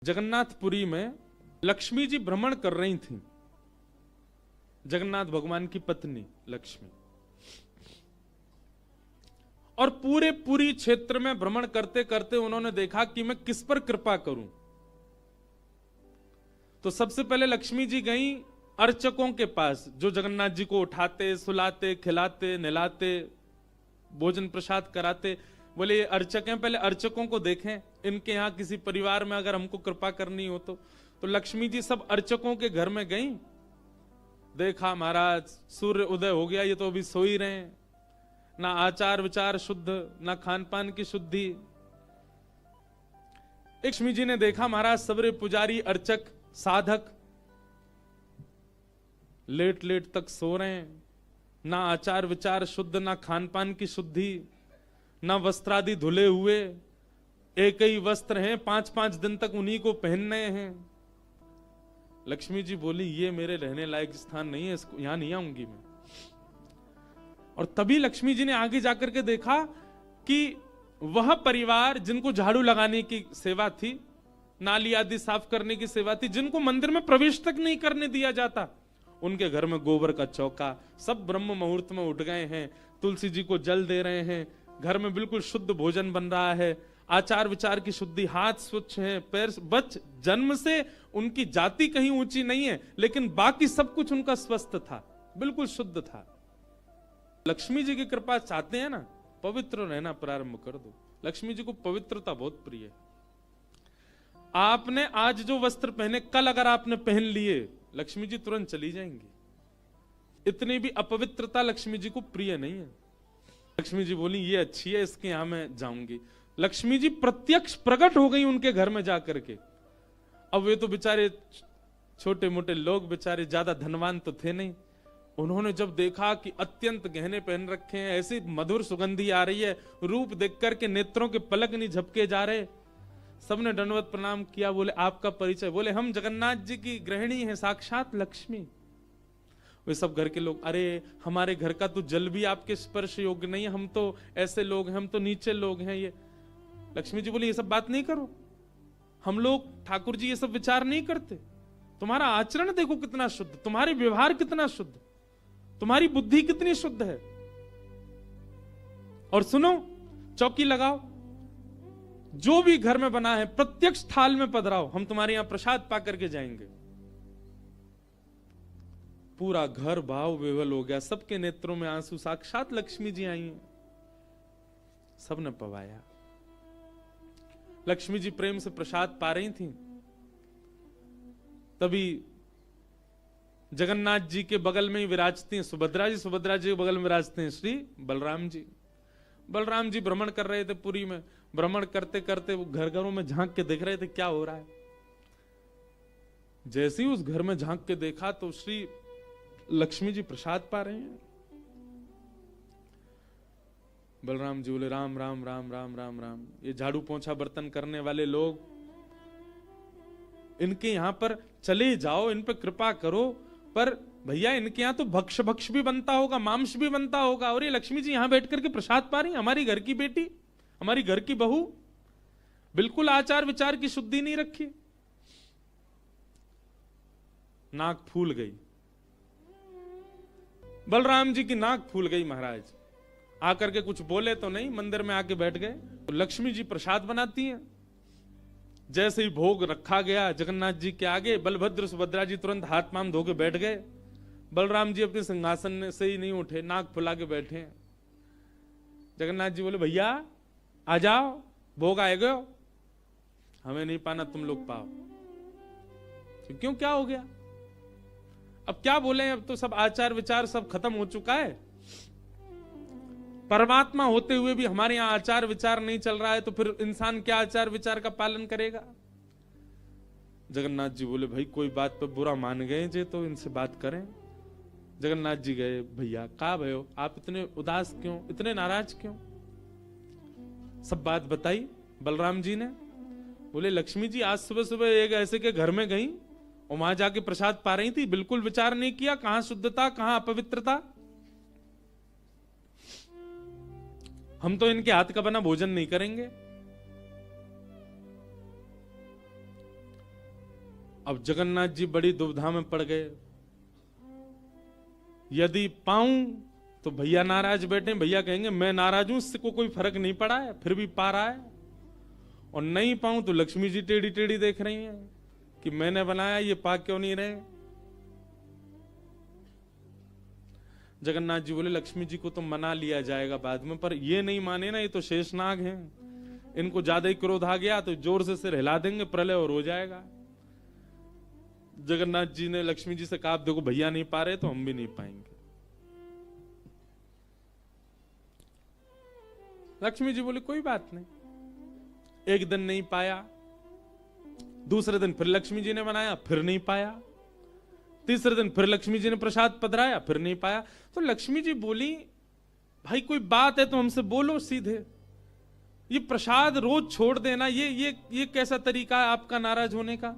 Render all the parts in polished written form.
जगन्नाथपुरी में लक्ष्मी जी भ्रमण कर रही थी, जगन्नाथ भगवान की पत्नी लक्ष्मी, और पूरे पुरी क्षेत्र में भ्रमण करते करते उन्होंने देखा कि मैं किस पर कृपा करूं। तो सबसे पहले लक्ष्मी जी गई अर्चकों के पास, जो जगन्नाथ जी को उठाते, सुलाते, खिलाते, नहलाते, भोजन प्रसाद कराते। बोले ये अर्चक हैं, पहले अर्चकों को देखें, इनके यहां किसी परिवार में अगर हमको कृपा करनी हो तो लक्ष्मी जी सब अर्चकों के घर में गई। देखा महाराज सूर्य उदय हो गया, ये तो अभी सो ही रहे हैं, ना आचार विचार शुद्ध, ना खान पान की शुद्धि। लक्ष्मी जी ने देखा महाराज सबरे पुजारी, अर्चक, साधक लेट लेट तक सो रहे हैं, ना आचार विचार शुद्ध, ना खान पान की शुद्धि, ना वस्त्रादि धुले हुए, एक ही वस्त्र हैं, 5-5 दिन तक उन्हीं को पहनने हैं। लक्ष्मी जी बोली ये मेरे रहने लायक स्थान नहीं है, इसको यहां नहीं आऊंगी मैं। और तभी लक्ष्मी जी ने आगे जाकर के देखा कि वह परिवार जिनको झाड़ू लगाने की सेवा थी, नाली आदि साफ करने की सेवा थी, जिनको मंदिर में प्रवेश तक नहीं करने दिया जाता, उनके घर में गोबर का चौका, सब ब्रह्म मुहूर्त में उठ गए हैं, तुलसी जी को जल दे रहे हैं, घर में बिल्कुल शुद्ध भोजन बन रहा है, आचार विचार की शुद्धि, हाथ स्वच्छ हैं, पैर बच, जन्म से उनकी जाति कहीं ऊंची नहीं है, लेकिन बाकी सब कुछ उनका स्वस्थ था, बिल्कुल शुद्ध था। लक्ष्मी जी की कृपा चाहते हैं ना, पवित्र रहना प्रारंभ कर दो। लक्ष्मी जी को पवित्रता बहुत प्रिय है। आपने आज जो वस्त्र पहने, कल अगर आपने पहन लिए, लक्ष्मी जी तुरंत चली जाएंगी। इतनी भी अपवित्रता लक्ष्मी जी को प्रिय नहीं है। लक्ष्मी जी बोली ये अच्छी है, इसके यहां मैं जाऊंगी। लक्ष्मी जी प्रत्यक्ष प्रकट हो गई उनके घर में जाकर के। अब वे तो बेचारे छोटे मोटे लोग, बेचारे ज्यादा धनवान तो थे नहीं। उन्होंने जब देखा कि अत्यंत गहने पहन रखे हैं, ऐसी मधुर सुगंधी आ रही है, रूप देख करके नेत्रों के पलक नहीं झपके जा रहे, सबने दंडवत प्रणाम किया। बोले आपका परिचय? बोले हम जगन्नाथ जी की गृहिणी हैं, साक्षात लक्ष्मी। वे सब घर के लोग, अरे हमारे घर का तो जल भी आपके स्पर्श योग्य नहीं है, हम तो ऐसे लोग हैं, हम तो नीचे लोग हैं। ये लक्ष्मी जी बोली ये सब बात नहीं करो, हम लोग ठाकुर जी ये सब विचार नहीं करते। तुम्हारा आचरण देखो कितना शुद्ध, तुम्हारे व्यवहार कितना शुद्ध, तुम्हारी बुद्धि कितनी शुद्ध है। और सुनो, चौकी लगाओ, जो भी घर में बना है प्रत्यक्ष थाल में पधराओ, हम तुम्हारे यहां प्रसाद पा करके जाएंगे। पूरा घर भाव विवल हो गया, सबके नेत्रों में आंसू, साक्षात लक्ष्मी जी आई हैं। सबने पवाया। लक्ष्मी जी प्रेम से प्रसाद पा रही थी, तभी जगन्नाथ जी के बगल में ही विराजती हैं सुभद्रा जी, सुभद्रा जी के बगल में विराजते हैं श्री बलराम जी। बलराम जी भ्रमण कर रहे थे पुरी में, भ्रमण करते करते वो घर घरों में झांक के देख रहे थे क्या हो रहा है। जैसे ही उस घर में झांक के देखा तो श्री लक्ष्मी जी प्रसाद पा रहे हैं। बलराम जी बोले राम राम राम राम राम राम, ये झाड़ू पोंछा बर्तन करने वाले लोग, इनके यहां पर चले जाओ, इन पर कृपा करो, पर भैया इनके यहां तो भक्ष भक्ष भी बनता होगा, मांस भी बनता होगा, और ये लक्ष्मी जी यहां बैठ करके प्रसाद पा रही, हमारी घर की बेटी, हमारी घर की बहू, बिल्कुल आचार विचार की शुद्धि नहीं रखी। नाक फूल गई, बलराम जी की नाक फूल गई। महाराज आकर के कुछ बोले तो नहीं, मंदिर में आके बैठ गए। तो लक्ष्मी जी प्रसाद बनाती हैं। जैसे ही भोग रखा गया जगन्नाथ जी के आगे, बलभद्र सुभद्रा जी तुरंत हाथ पांव धो के बैठ गए। बलराम जी अपने सिंहासन से ही नहीं उठे, नाक फुला के बैठे। जगन्नाथ जी बोले भैया आ जाओ, भोग आएगा, हमें नहीं पाना, तुम लोग पाओ। क्यों, क्या हो गया? अब क्या बोले, अब तो सब आचार विचार सब खत्म हो चुका है। परमात्मा होते हुए भी हमारे यहां आचार विचार नहीं चल रहा है, तो फिर इंसान क्या आचार विचार का पालन करेगा? जगन्नाथ जी बोले भाई कोई बात पे बुरा मान गए जे, तो इनसे बात करें। जगन्नाथ जी गए, भैया का भयो, आप इतने उदास क्यों, इतने नाराज क्यों? सब बात बताई बलराम जी ने। बोले लक्ष्मी जी आज सुबह सुबह एक ऐसे के घर में गई और वहां जाके प्रसाद पा रही थी, बिल्कुल विचार नहीं किया, कहां शुद्धता कहां अपवित्रता। हम तो इनके हाथ का बना भोजन नहीं करेंगे। अब जगन्नाथ जी बड़ी दुविधा में पड़ गए, यदि पाऊं तो भैया नाराज बैठे, भैया कहेंगे मैं नाराज हूं, इससे को कोई फर्क नहीं पड़ा है, फिर भी पा रहा है, और नहीं पाऊं तो लक्ष्मी जी टेढ़ी टेढ़ी देख रही हैं कि मैंने बनाया, ये पा क्यों नहीं रहे। जगन्नाथ जी बोले लक्ष्मी जी को तो मना लिया जाएगा बाद में, पर ये नहीं माने ना, ये तो शेषनाग हैं, इनको ज्यादा ही क्रोध आ गया तो जोर से सिर हिला देंगे, प्रलय और हो जाएगा। जगन्नाथ जी ने लक्ष्मी जी से कहा देखो भैया नहीं पा रहे तो हम भी नहीं पाएंगे। लक्ष्मी जी बोले कोई बात नहीं। एक दिन नहीं पाया, दूसरे दिन फिर लक्ष्मी जी ने बनाया, फिर नहीं पाया, तीसरे दिन फिर लक्ष्मी जी ने प्रसाद पधराया, फिर नहीं पाया। तो लक्ष्मी जी बोली भाई कोई बात है तो हमसे बोलो सीधे, ये प्रसाद रोज छोड़ देना ये कैसा तरीका है आपका नाराज होने का।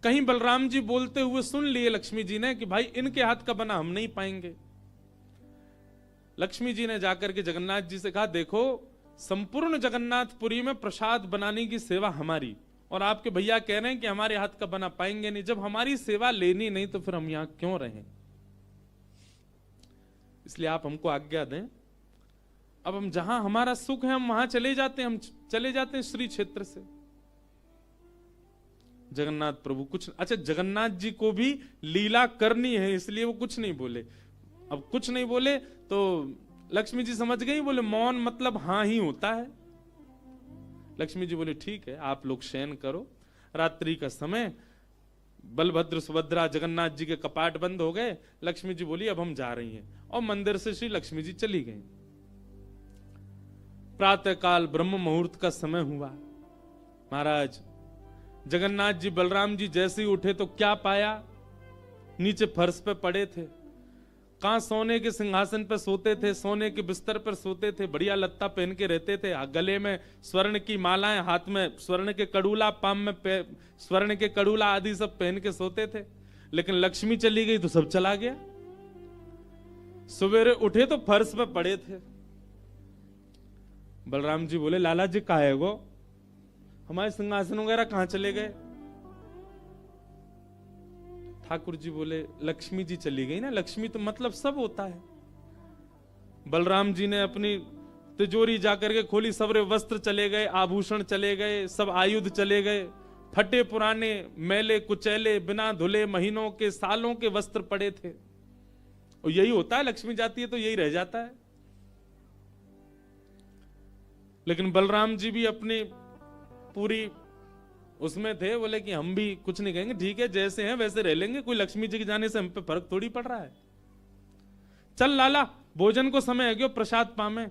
कहीं बलराम जी बोलते हुए सुन लिए लक्ष्मी जी ने कि भाई इनके हाथ का बना हम नहीं पाएंगे। लक्ष्मी जी ने जाकर के जगन्नाथ जी से कहा देखो संपूर्ण जगन्नाथपुरी में प्रसाद बनाने की सेवा हमारी, और आपके भैया कह रहे हैं कि हमारे हाथ का बना पाएंगे नहीं, जब हमारी सेवा लेनी नहीं तो फिर हम यहां क्यों रहें, इसलिए आप हमको आज्ञा दें। अब हम जहां हमारा सुख है हम वहां चले जाते हैं, हम चले जाते हैं श्री क्षेत्र से। जगन्नाथ प्रभु कुछ, अच्छा जगन्नाथ जी को भी लीला करनी है इसलिए वो कुछ नहीं बोले। अब कुछ नहीं बोले तो लक्ष्मी जी समझ गई, बोले मौन मतलब हां ही होता है। लक्ष्मी जी बोले ठीक है आप लोग शयन करो, रात्रि का समय, बलभद्र सुभद्रा जगन्नाथ जी के कपाट बंद हो गए। लक्ष्मी जी बोली अब हम जा रही हैं, और मंदिर से श्री लक्ष्मी जी चली गई। प्रातः काल ब्रह्म मुहूर्त का समय हुआ। महाराज जगन्नाथ जी बलराम जी जैसे ही उठे तो क्या पाया, नीचे फर्श पे पड़े थे। कहां सोने के सिंहासन पर सोते थे, सोने के बिस्तर पर सोते थे, बढ़िया लत्ता पहन के रहते थे, गले में स्वर्ण की मालाएं, हाथ में स्वर्ण के कड़ूला, पाम में स्वर्ण के कड़ूला आदि सब पहन के सोते थे। लेकिन लक्ष्मी चली गई तो सब चला गया। सवेरे उठे तो फर्श पे पड़े थे। बलराम जी बोले लाला जी कहा है गो, हमारे सिंहासन वगैरह कहां चले गए। ठाकुर जी बोले लक्ष्मी जी चली गई ना, लक्ष्मी तो मतलब सब होता है। बलराम जी ने अपनी तिजोरी जाकर के खोली, सबरे वस्त्र चले गए, आभूषण चले गए, सब आयुध चले गए, फटे पुराने मैले कुचैले बिना धुले महीनों के सालों के वस्त्र पड़े थे। और यही होता है, लक्ष्मी जाती है तो यही रह जाता है। लेकिन बलराम जी भी अपनी पूरी उसमें थे, बोले कि हम भी कुछ नहीं कहेंगे, ठीक है जैसे हैं वैसे रह लेंगे, कोई लक्ष्मी जी के जाने से हम पे फर्क थोड़ी पड़ रहा है। चल लाला भोजन को समय है, क्यों प्रसाद पामे।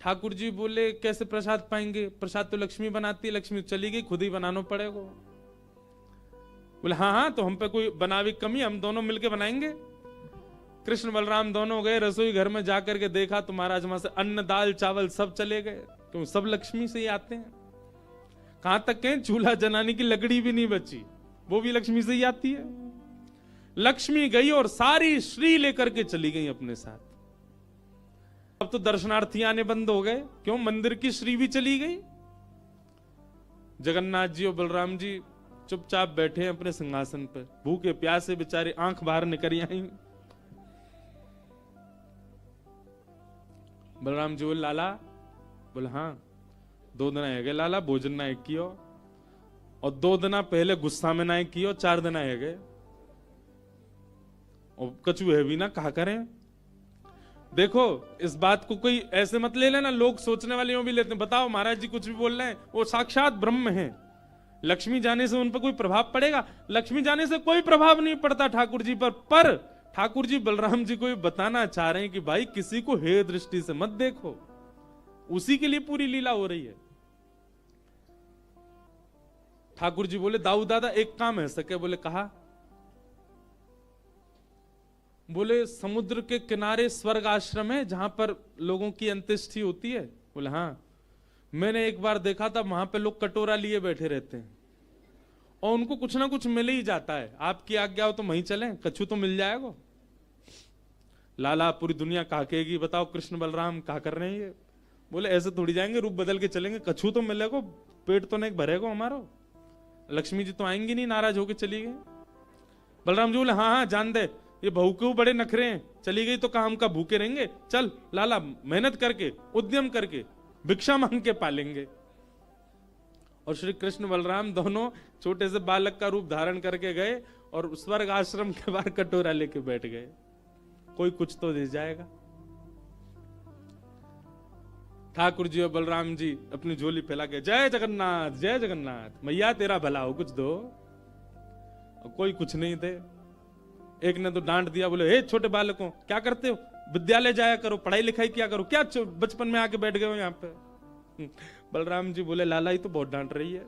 ठाकुर जी बोले कैसे प्रसाद पाएंगे, प्रसाद तो लक्ष्मी बनाती है, लक्ष्मी चली गई, खुद ही बनाना पड़ेगा। बोले हाँ हाँ तो हम पे कोई बनावी कमी, हम दोनों मिलके बनाएंगे। कृष्ण बलराम दोनों गए रसोई घर में, जाकर के देखा तो महाराज वहां से अन्न दाल चावल सब चले गए, क्यों सब लक्ष्मी से ही आते हैं। कहां तक कहें चूल्हा जलाने की लकड़ी भी नहीं बची, वो भी लक्ष्मी से ही आती है। लक्ष्मी गई और सारी श्री लेकर के चली गई अपने साथ। अब तो दर्शनार्थी आने बंद हो गए, क्यों मंदिर की श्री भी चली गई। जगन्नाथ जी और बलराम जी चुपचाप बैठे हैं अपने सिंहासन पर, भूखे प्यासे बेचारे, आंख बाहर निकल आई। बलराम जी बोले लाला, बोले हाँ 2 दिन है गए लाला, भोजन ना एक कियो, और 2 दिन पहले गुस्सा में ना एक कियो, 4 दिन है गए, और कछु है भी ना, कहा करें। देखो इस बात को कोई ऐसे मत ले लेना, लोग सोचने वाले यूं भी लेते हैं, बताओ महाराज जी कुछ भी बोल रहे हैं, वो साक्षात ब्रह्म है। लक्ष्मी जाने से उन पर कोई प्रभाव पड़ेगा? लक्ष्मी जाने से कोई प्रभाव नहीं पड़ता ठाकुर जी पर ठाकुर जी बलराम जी को ये बताना चाह रहे हैं कि भाई किसी को हे दृष्टि से मत देखो, उसी के लिए पूरी लीला हो रही है। ठाकुर जी बोले दाऊ दादा एक काम है सके, बोले कहा। बोले समुद्र के किनारे स्वर्ग आश्रम है जहां पर लोगों की अंत्येष्टि होती है। बोले हाँ, मैंने एक बार देखा था वहां पे लोग कटोरा लिए बैठे रहते हैं और उनको कुछ ना कुछ मिल ही जाता है। आपकी आज्ञा हो तो वहीं चलें, कछु तो मिल जाएगा। लाला पूरी दुनिया कहा कहेगी बताओ कृष्ण बलराम कहा कर रहे हैं ये। बोले ऐसे थोड़ी जाएंगे, रूप बदल के चलेंगे, कछु तो मिलेगा, पेट तो नहीं भरेगा हमारा। लक्ष्मी जी तो आएंगी नहीं, नाराज होकर चली गई। बलराम जी बोले हाँ हाँ जान दे, ये बहू के बड़े नखरे हैं, चली गई तो कहा हम का भूखे रहेंगे, चल लाला मेहनत करके उद्यम करके भिक्षा मांग के पालेंगे। और श्री कृष्ण बलराम दोनों छोटे से बालक का रूप धारण करके गए और स्वर्ग आश्रम के बाहर कटोरा लेके बैठ गए, कोई कुछ तो दे जाएगा। ठाकुर जी और बलराम जी अपनी झोली फैला के जय जगन्नाथ मैया तेरा भला हो, कुछ दो। और कोई कुछ नहीं दे। एक ने तो डांट दिया, बोले हे छोटे बालकों क्या करते हो, विद्यालय जाया करो, पढ़ाई लिखाई किया करो, क्या बचपन में आके बैठ गए हो यहाँ पे। बलराम जी बोले लाला ही तो बहुत डांट रही है।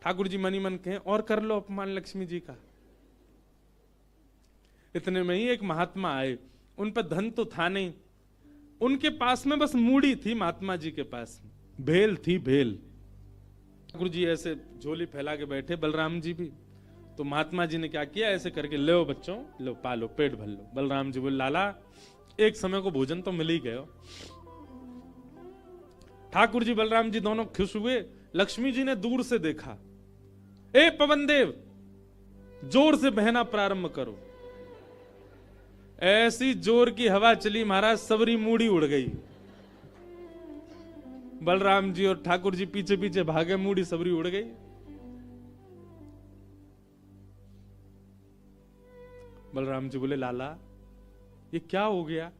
ठाकुर जी मनी मन कहें और कर लो अपमान लक्ष्मी जी का। इतने में ही एक महात्मा आए, उन पर धन तो था नहीं, उनके पास में बस मूड़ी थी, महात्मा जी के पास भेल थी, भेल। ठाकुर जी ऐसे झोली फैला के बैठे, बलराम जी भी। तो महात्मा जी ने क्या किया, ऐसे करके लो बच्चों लो पालो, पेट भर लो। बलराम जी बोले लाला एक समय को भोजन तो मिल ही गयो। ठाकुर जी बलराम जी दोनों खुश हुए। लक्ष्मी जी ने दूर से देखा, ए पवन देव जोर से बहना प्रारंभ करो। ऐसी जोर की हवा चली महाराज, सबरी मूड़ी उड़ गई। बलराम जी और ठाकुर जी पीछे पीछे भागे, मूड़ी सबरी उड़ गई। बलराम जी बोले लाला ये क्या हो गया।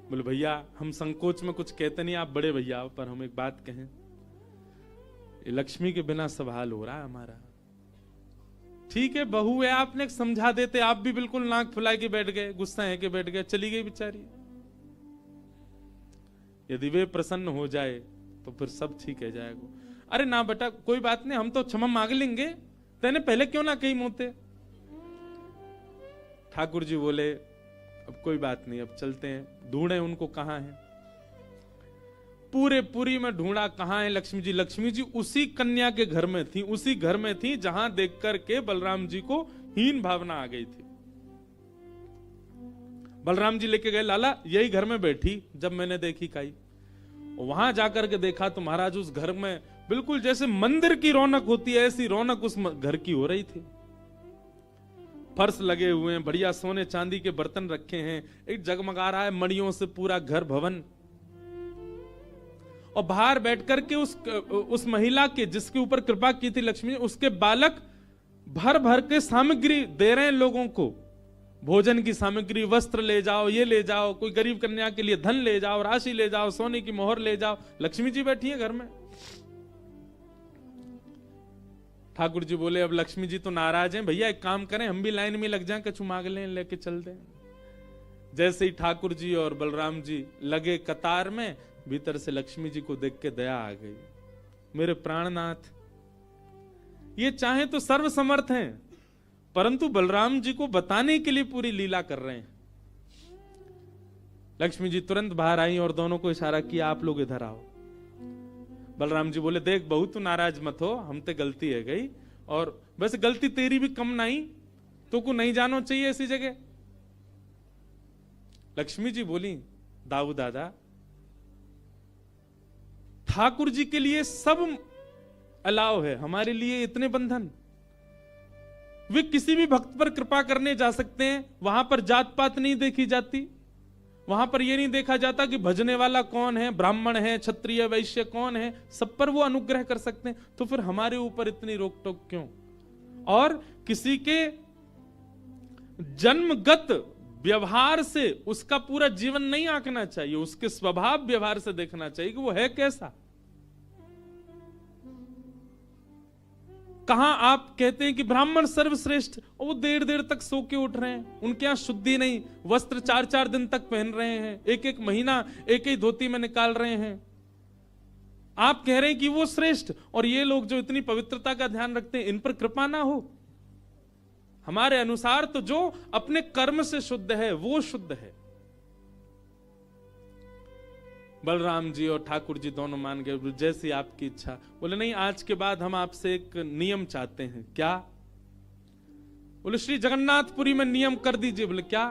बोले भैया हम संकोच में कुछ कहते नहीं, आप बड़े भैया हो, पर हम एक बात कहें, ये लक्ष्मी के बिना सवाल हो रहा है हमारा। ठीक है बहू है, आपने समझा देते, आप भी बिल्कुल नाक फुला के बैठ गए, गुस्सा है के बैठ गए, चली गई बेचारी। यदि वे प्रसन्न हो जाए तो फिर सब ठीक है जाएगा। अरे ना बेटा कोई बात नहीं, हम तो क्षमा मांग लेंगे, तेने पहले क्यों ना कही मोते। ठाकुर जी बोले अब कोई बात नहीं, अब चलते हैं, ढूंढे उनको कहां है। पूरे पुरी में ढूंढा, कहां है लक्ष्मी जी। लक्ष्मी जी उसी कन्या के घर में थी, उसी घर में थी जहां देख करके बलराम जी को हीन भावना आ गई थी। बलराम जी लेके गए, लाला यही घर में बैठी जब मैंने देखी काई। वहां जाकर के देखा तो महाराज उस घर में बिल्कुल जैसे मंदिर की रौनक होती है, ऐसी रौनक उस घर की हो रही थी। फर्श लगे हुए हैं, बढ़िया सोने चांदी के बर्तन रखे हैं, एक जगमगा रहा है मणियों से पूरा घर भवन। और बाहर बैठ करके उस महिला के जिसके ऊपर कृपा की थी लक्ष्मी, उसके बालक भर भर के सामग्री दे रहे हैं लोगों को, भोजन की सामग्री, वस्त्र ले जाओ, ये ले जाओ, कोई गरीब कन्या के लिए धन ले जाओ, राशि ले जाओ, सोने की मोहर ले जाओ। लक्ष्मी जी बैठी है घर में। ठाकुर जी बोले अब लक्ष्मी जी तो नाराज हैं, भैया एक काम करें हम भी लाइन में लग जाएं, कछु मांग लें, लेके चल दें। जैसे ही ठाकुर जी और बलराम जी लगे कतार में, भीतर से लक्ष्मी जी को देख के दया आ गई। मेरे प्राणनाथ ये चाहे तो सर्वसमर्थ हैं, परंतु बलराम जी को बताने के लिए पूरी लीला कर रहे हैं। लक्ष्मी जी तुरंत बाहर आई और दोनों को इशारा किया, आप लोग इधर आओ। बलराम जी बोले देख बहू तू नाराज मत हो, हम ते गलती है गई, और वैसे गलती तेरी भी कम नहीं, तो को नहीं जानो चाहिए ऐसी जगह। लक्ष्मी जी बोली दाऊ दादा ठाकुर जी के लिए सब अलाव है, हमारे लिए इतने बंधन। वे किसी भी भक्त पर कृपा करने जा सकते हैं, वहां पर जात पात नहीं देखी जाती, वहां पर यह नहीं देखा जाता कि भजने वाला कौन है, ब्राह्मण है, क्षत्रिय, वैश्य कौन है, सब पर वो अनुग्रह कर सकते हैं। तो फिर हमारे ऊपर इतनी रोक टोक क्यों। और किसी के जन्मगत व्यवहार से उसका पूरा जीवन नहीं आंकना चाहिए, उसके स्वभाव व्यवहार से देखना चाहिए कि वो है कैसा। कहां आप कहते हैं कि ब्राह्मण सर्वश्रेष्ठ, और वो देर देर तक सो के उठ रहे हैं, उनके यहां शुद्धि नहीं, वस्त्र 4-4 दिन तक पहन रहे हैं, एक महीना एक ही धोती में निकाल रहे हैं। आप कह रहे हैं कि वो श्रेष्ठ, और ये लोग जो इतनी पवित्रता का ध्यान रखते हैं, इन पर कृपा ना हो। हमारे अनुसार तो जो अपने कर्म से शुद्ध है वो शुद्ध है। बलराम जी और ठाकुर जी दोनों मान गए, जैसी आपकी इच्छा। बोले नहीं आज के बाद हम आपसे एक नियम चाहते हैं। क्या। बोले श्री जगन्नाथपुरी में नियम कर दीजिए। बोले क्या।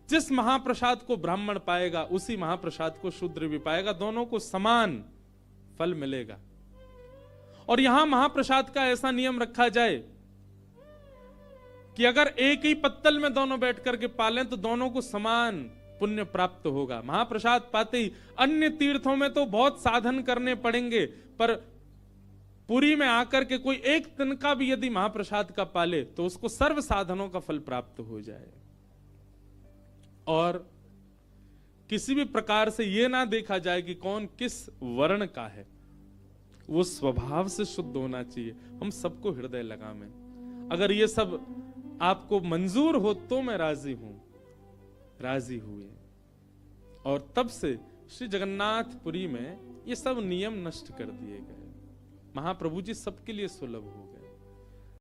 जिस महाप्रसाद को ब्राह्मण पाएगा उसी महाप्रसाद को शूद्र भी पाएगा, दोनों को समान फल मिलेगा। और यहां महाप्रसाद का ऐसा नियम रखा जाए कि अगर एक ही पत्तल में दोनों बैठ करके पालें तो दोनों को समान पुण्य प्राप्त होगा। महाप्रसाद पाते ही, अन्य तीर्थों में तो बहुत साधन करने पड़ेंगे, पर पुरी में आकर के कोई एक तिनका भी यदि महाप्रसाद का पाले तो उसको सर्व साधनों का फल प्राप्त हो जाए। और किसी भी प्रकार से यह ना देखा जाए कि कौन किस वर्ण का है, वो स्वभाव से शुद्ध होना चाहिए। हम सबको हृदय लगा में, अगर ये सब आपको मंजूर हो तो मैं राजी हूं। राजी हुए और तब से श्री जगन्नाथपुरी में ये सब नियम नष्ट कर दिए गए। महाप्रभु जी सबके लिए सुलभ हो गए।